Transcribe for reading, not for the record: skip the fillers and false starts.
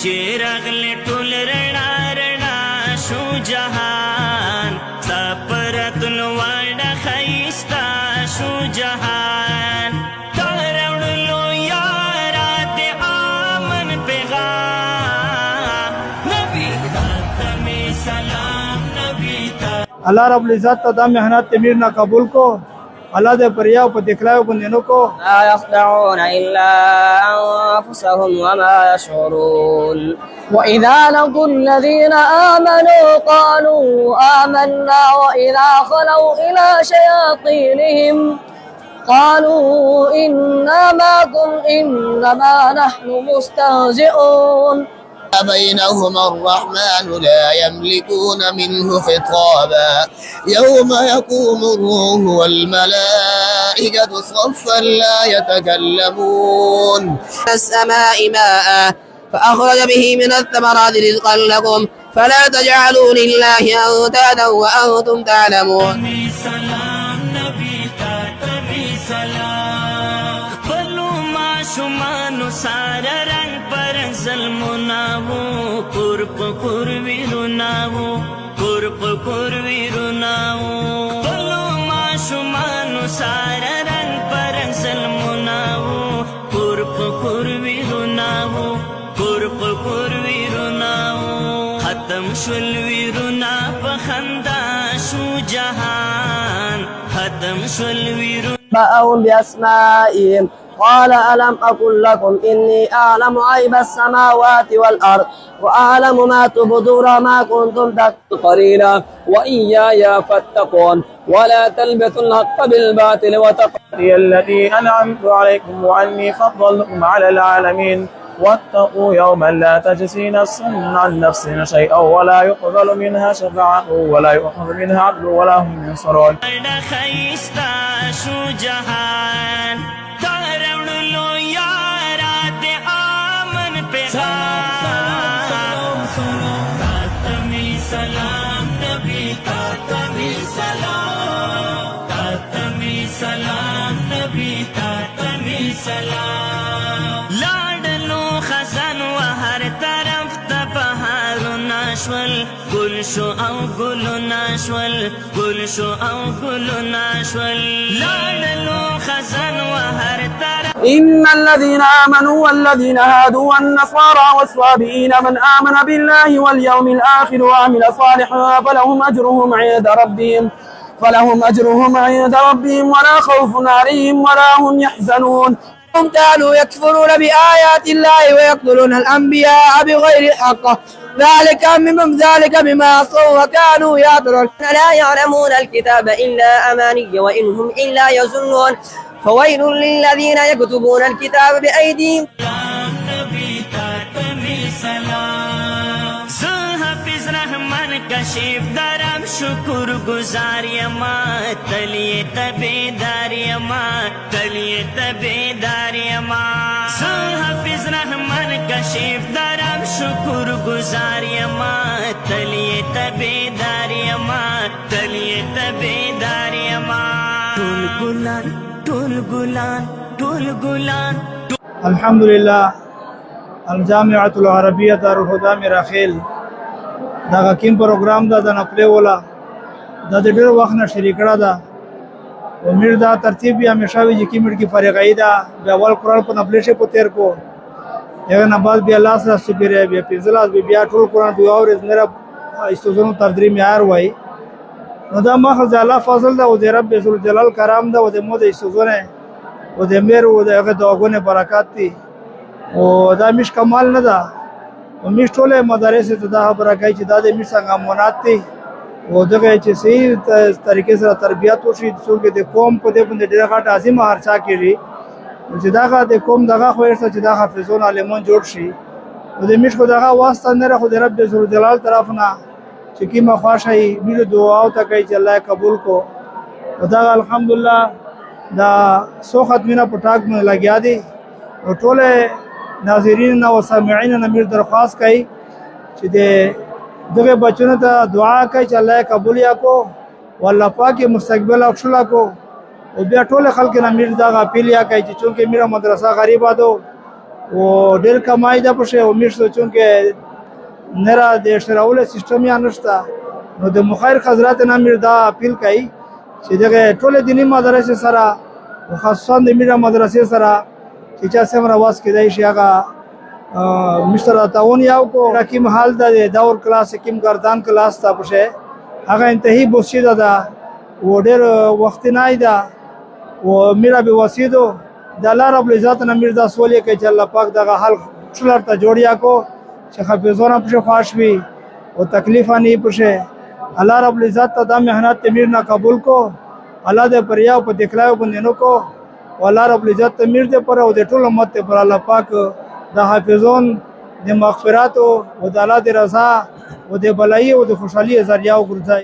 چراغله ټول رڼا رڼا شو جهان سپرتل وړه خيستا شو جهان تاړړلو یارات امن پیغام نبی تمه سلام نبی تا الله رب العزت ته دا مهنت تمیر نه قبول کو الله دې پریا په دکلاو باندې کو لا يخدعون إلا أنفسهم وما يشعرون وإذا لقوا الذين آمنوا قالوا آمنا وإذا خلوا إلى شياطينهم قالوا إنا معكم إنما نحن مستهزئون بينهما الرحمن لا يملكون منه خطابا يوم يقوم الروح والملائكة صفا لا يتكلمون السماء ماء فأخرج به من الثمرات رزقا لكم فلا تجعلوا لله أندادا وأنتم تعلمون سلام نبی تا تبي سلام خپلو ماشومانو ساره رنگ پر ظلموناو کور پکور ویروناو کور پکور ویروناو خپلو ماشومانو ساره رنگ پر ظلموناو کور پکور ویروناو کور پکور ویروناو ختم شول ویرونا په خندا شو جهان ختم شول ویرونا نبأهم بأسمائهم قال ألم أقل لكم إني أعلم غيب السماوات والأرض وأعلم ما تبدون وما كنتم تكتمون قليلا وإياي فاتقون ولا تلبسوا الحق بالباطل وتقوا الذي أنعمت عليكم وأني فضلتكم على العالمين واتقوا يوما لا تجزي نفس عن نفس شيئا ولا يقبل منها شفاعة ولا يؤخذ منها عدل ولا هم ينصرون خيستا شو جهان تاړړلو یارات امن پیغام تاتمی سلام نبی تاتمی سلام تاتمی سلام نبی تاتمی سلام لاړلو خزان و هر طرف ته بهارونه شول ګل شو او ګلونه شول ګل شو او ګلونه شول لاړلو خزان و هر طرف إن الذين آمنوا والذين هادوا والنصارى والصابئين من آمن بالله واليوم الآخر وعمل صالحا فلهم أجرهم عند ربهم ولا خوف عليهم ولا هم يحزنون هم كانوا يكفرون بآيات الله ويقتلون الأنبياء بغير الحق ذلك بما عصوا وكانوا يعتدون لا يعلمون الكتاب إلا أماني وإن هم إلا يظنون فويل للذين يكتبون الكتاب بأيديهم سلام نبی تاتمی سلام زه حافظ رحمان کشیف درم شکر گزار یما تلیه تبیدار یما تلیه تبیدار یما زه حافظ رحمان کشیف درم شکر گزار یما تلیه تبیدار یما تلیه تبیدار یما ټول ګلان ټول ګلان ټول ګلان الحمدلله الجامعة العربية دار الهدى میراخیل دا حکیم پروګرام دا د نپلې ولا د ډېر وخت نه شریکړه ده امید دا ترتیب یې همیشه وي چې کیمټ کی فرغای دا د اول قرآن په نپلې شه په تیر کو یو نه بعد بیا لاس را سپیره بیا پنځلاس بیا ټول قرآن دوه اورز نه استوزنو تر درې معیار وای نو دا ماخذ الله فضل دا او د رب ذل جلال کرام دا او د مو د استوزنه او د میر او دغه دعاګونه برکات دي او دا مش کمال نه ده او مش ټوله مدارس ته دا خبره کوي چې دا د مش څنګه مونات دي او دغه چې صحیح طریقې سره تربیت وشي څوک د قوم په دې باندې ډېر غټ عظیم هرچا کړي چې دا د قوم دغه خو چې دا حافظون عالمون جوړ شي او د مش کو دغه واسطه نه خو د رب ذل جلال طرف نه چې کیما خواشي بیره دعا او ته کوي چې الله قبول کو او دا الحمدلله دا سو ختمینه پټاک مې لګیا دي او ټول ناظرین او سامعین نه مې درخواست کوي چې دغه بچونو ته دعا کوي چې الله قبول یا کو والله پاک مستقبل اخشلا کو او بیا ټول خلک نه مې دا اپیل یا کوي چې چونکه میرا مدرسه غریبه ده و ډېر کمای ده پکښې او میشتو چونکې نه د شراولو سیسټم یا نشته نو د مخیر حضرات نه میر دا اپیل کوي چې دغه ټولې دیني مدرسې سره خصوصا د میډیا مدرسې سره چې چا څومره واس کېدای شي هغه مشتر تعاون یاو کو کوم حال د دور کلاس کوم گردان کلاس تا پښه هغه انتهایی بوشیده ده و ډېر وخت نه ده و میرا به وسیدو د الله رب العزت نه میر دا سوالې کوي چې الله پاک دغه حال څلور ته جوړیا کو چې حافظونه پښه خواش وي او تکلیف نه پښه الله رب العزت ته دا مهنت میر نه قبول کو الله دې پر یو په دکلایو باندې نو کو والله رب العزت ته میر دې پر او د ټول امت پر الله پاک د حافظون د مغفرت او د الله د رضا او د بلای او د خوشحالي ذریعہ وګرځي